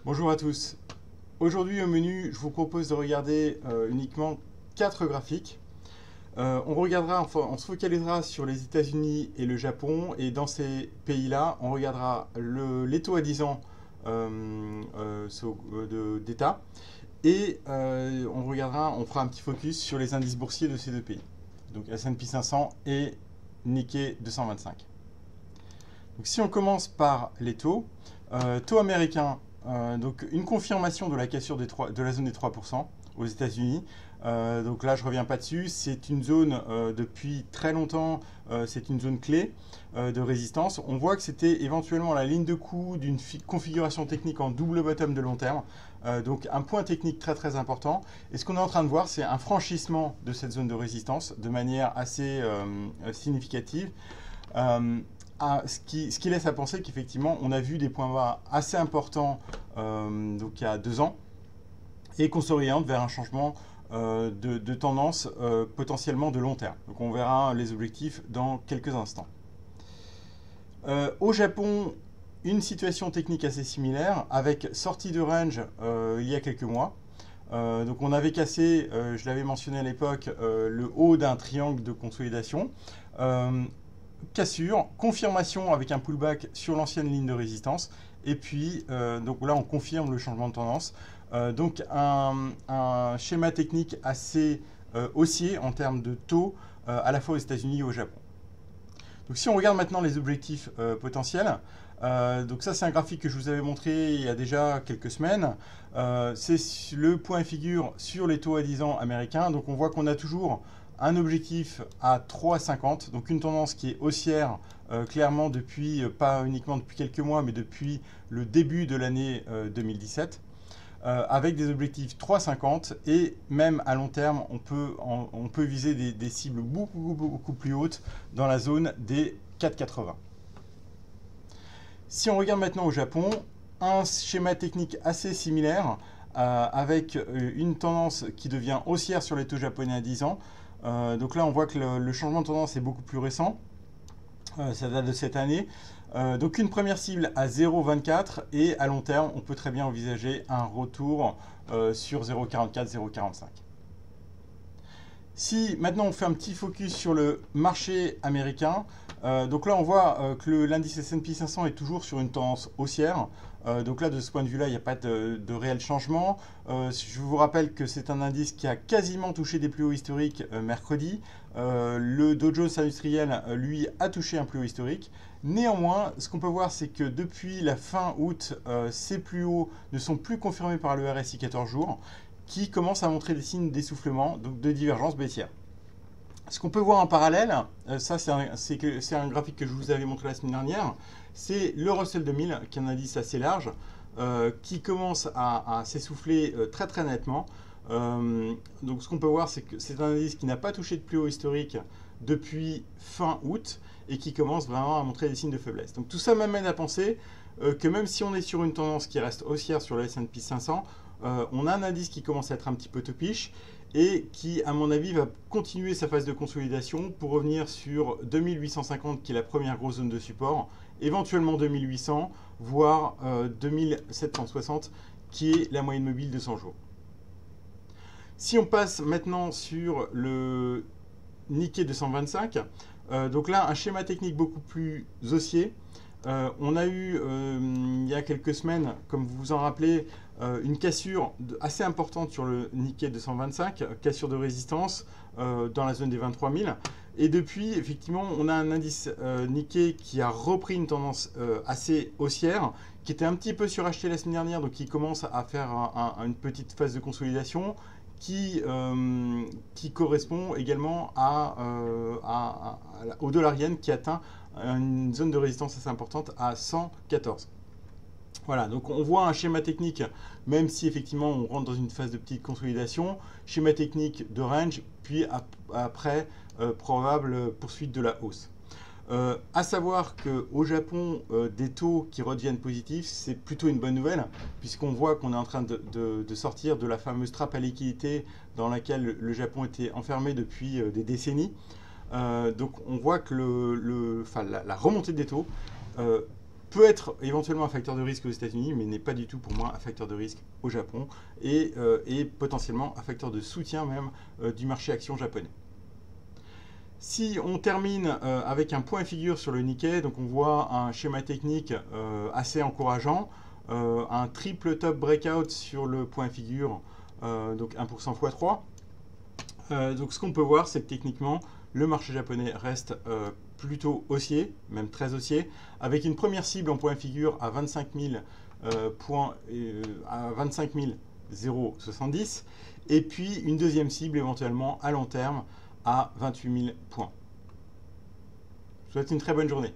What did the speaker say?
Bonjour à tous. Aujourd'hui au menu, je vous propose de regarder uniquement 4 graphiques. On regardera, enfin, on se focalisera sur les États-Unis et le Japon, et dans ces pays-là, on regardera les taux à 10 ans d'État, et on fera un petit focus sur les indices boursiers de ces deux pays, donc S&P 500 et Nikkei 225. Donc, si on commence par les taux, taux américains. Donc une confirmation de la cassure de la zone des 3% aux États-Unis. Donc là, je ne reviens pas dessus. C'est une zone depuis très longtemps, c'est une zone clé de résistance. On voit que c'était éventuellement la ligne de coup d'une configuration technique en double bottom de long terme. Donc un point technique très très important. Et ce qu'on est en train de voir, c'est un franchissement de cette zone de résistance de manière assez significative. Ce qui laisse à penser qu'effectivement, on a vu des points bas assez importants donc il y a 2 ans, et qu'on s'oriente vers un changement de tendance potentiellement de long terme. Donc on verra les objectifs dans quelques instants. Au Japon, une situation technique assez similaire, avec sortie de range il y a quelques mois. Donc on avait cassé, je l'avais mentionné à l'époque, le haut d'un triangle de consolidation. Cassure, confirmation avec un pullback sur l'ancienne ligne de résistance, et puis donc là on confirme le changement de tendance. Donc un schéma technique assez haussier en termes de taux à la fois aux États-Unis et au Japon. Donc si on regarde maintenant les objectifs potentiels, donc ça c'est un graphique que je vous avais montré il y a déjà quelques semaines. C'est le point figure sur les taux à 10 ans américains. Donc on voit qu'on a toujours un objectif à 3,50, donc une tendance qui est haussière clairement depuis, pas uniquement depuis quelques mois, mais depuis le début de l'année 2017, avec des objectifs 3,50, et même à long terme, on peut viser des cibles beaucoup plus hautes dans la zone des 4,80. Si on regarde maintenant au Japon, un schéma technique assez similaire, avec une tendance qui devient haussière sur les taux japonais à 10 ans. Donc là, on voit que le changement de tendance est beaucoup plus récent. Ça date de cette année. Donc une première cible à 0,24, et à long terme, on peut très bien envisager un retour sur 0,44, 0,45. Si maintenant on fait un petit focus sur le marché américain, donc là on voit que l'indice S&P 500 est toujours sur une tendance haussière. Donc là, de ce point de vue-là, il n'y a pas de réel changement. Je vous rappelle que c'est un indice qui a quasiment touché des plus hauts historiques mercredi. Le Dow Jones industriel, lui, a touché un plus haut historique. Néanmoins, ce qu'on peut voir, c'est que depuis la fin août, ces plus hauts ne sont plus confirmés par le RSI 14 jours, qui commence à montrer des signes d'essoufflement, donc de divergence baissière. Ce qu'on peut voir en parallèle, ça c'est un graphique que je vous avais montré la semaine dernière, c'est le Russell 2000, qui est un indice assez large, qui commence à s'essouffler très très nettement. Donc ce qu'on peut voir, c'est que c'est un indice qui n'a pas touché de plus haut historique depuis fin août, et qui commence vraiment à montrer des signes de faiblesse. Donc tout ça m'amène à penser que même si on est sur une tendance qui reste haussière sur le S&P 500, on a un indice qui commence à être un petit peu topiche, et qui, à mon avis, va continuer sa phase de consolidation pour revenir sur 2850, qui est la première grosse zone de support, éventuellement 2800, voire 2760, qui est la moyenne mobile de 100 jours. Si on passe maintenant sur le Nikkei 225, donc là, un schéma technique beaucoup plus haussier. On a eu, il y a quelques semaines, comme vous vous en rappelez, une cassure assez importante sur le Nikkei 225, cassure de résistance dans la zone des 23 000. Et depuis, effectivement, on a un indice Nikkei qui a repris une tendance assez haussière, qui était un petit peu suracheté la semaine dernière, donc qui commence à faire une petite phase de consolidation, qui correspond également au dollar yen, qui atteint une zone de résistance assez importante à 114. Voilà, donc on voit un schéma technique, même si effectivement on rentre dans une phase de petite consolidation, schéma technique de range, puis après probable poursuite de la hausse. À savoir qu'au Japon, des taux qui redeviennent positifs, c'est plutôt une bonne nouvelle, puisqu'on voit qu'on est en train de sortir de la fameuse trappe à liquidité dans laquelle le Japon était enfermé depuis des décennies. Donc on voit que la remontée des taux peut être éventuellement un facteur de risque aux États-Unis, mais n'est pas du tout pour moi un facteur de risque au Japon et potentiellement un facteur de soutien même du marché action japonais. Si on termine avec un point figure sur le Nikkei, donc on voit un schéma technique assez encourageant, un triple top breakout sur le point figure, donc 1% x3. Donc ce qu'on peut voir, c'est que techniquement, le marché japonais reste plutôt haussier, même très haussier, avec une première cible en point figure à 25 070, et puis une deuxième cible éventuellement à long terme à 28 000 points. Je vous souhaite une très bonne journée.